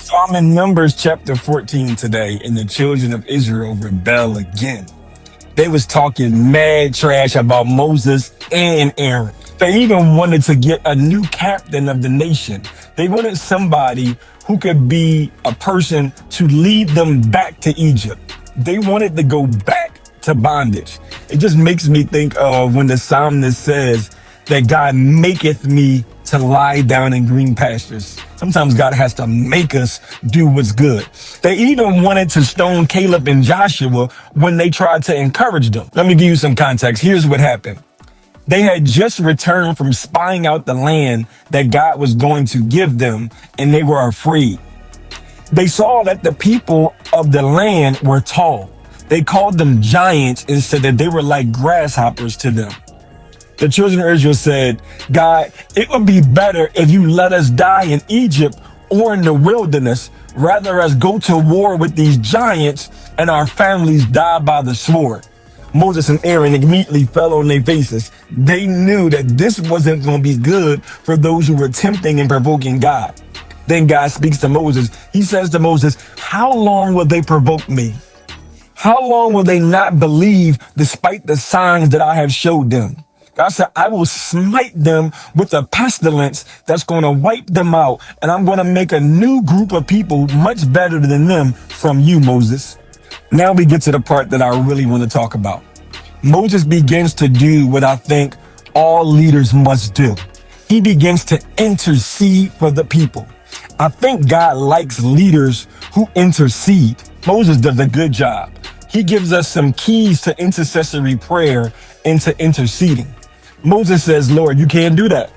So I'm in Numbers chapter 14 today, and the children of Israel rebel again. They was talking mad trash about Moses and Aaron. They even wanted to get a new captain of the nation. They wanted somebody who could be a person to lead them back to Egypt. They wanted to go back to bondage. It just makes me think of when the psalmist says that God maketh me to lie down in green pastures. Sometimes God has to make us do what's good. They even wanted to stone Caleb and Joshua when they tried to encourage them. Let me give you some context. Here's what happened. They had just returned from spying out the land that God was going to give them, and they were afraid. They saw that the people of the land were tall. They called them giants and said that they were like grasshoppers to them. The children of Israel said, God, it would be better if you let us die in Egypt or in the wilderness, rather us go to war with these giants and our families die by the sword. Moses and Aaron immediately fell on their faces. They knew that this wasn't going to be good for those who were tempting and provoking God. Then God speaks to Moses. He says to Moses, how long will they provoke me? How long will they not believe despite the signs that I have showed them? God said, I will smite them with a pestilence that's going to wipe them out. And I'm going to make a new group of people much better than them from you, Moses. Now we get to the part that I really want to talk about. Moses begins to do what I think all leaders must do. He begins to intercede for the people. I think God likes leaders who intercede. Moses does a good job. He gives us some keys to intercessory prayer and to interceding. Moses says, Lord, you can't do that.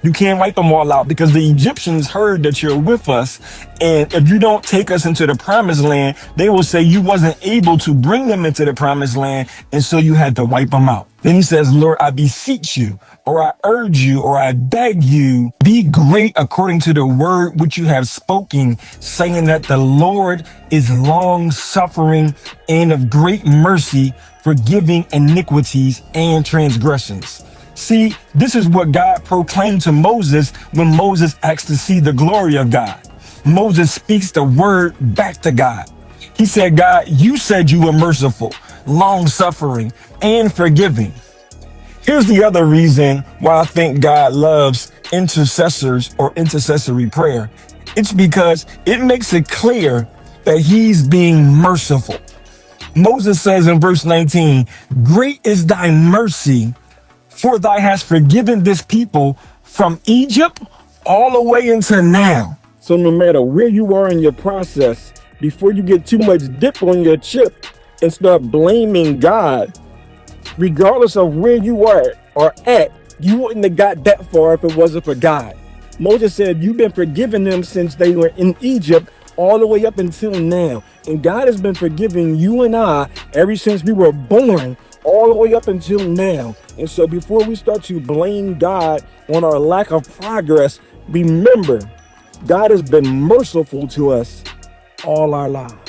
You can't wipe them all out because the Egyptians heard that you're with us. And if you don't take us into the promised land, they will say you wasn't able to bring them into the promised land. And so you had to wipe them out. Then he says, Lord, I beseech you, or I urge you, or I beg you, be great according to the word which you have spoken, saying that the Lord is long suffering and of great mercy, forgiving iniquities and transgressions. See, this is what God proclaimed to Moses when Moses asked to see the glory of God. Moses speaks the word back to God. He said, God, you said you were merciful, long suffering, and forgiving. Here's the other reason why I think God loves intercessors or intercessory prayer. It's because it makes it clear that he's being merciful. Moses says in verse 19, great is thy mercy, for thou hast forgiven this people from Egypt all the way into now. So no matter where you are in your process, before you get too much dip on your chip and start blaming God, regardless of where you are or at, you wouldn't have got that far if it wasn't for God. Moses said, you've been forgiving them since they were in Egypt all the way up until now. And God has been forgiving you and I ever since we were born all the way up until now. And so before we start to blame God on our lack of progress, remember, God has been merciful to us all our lives.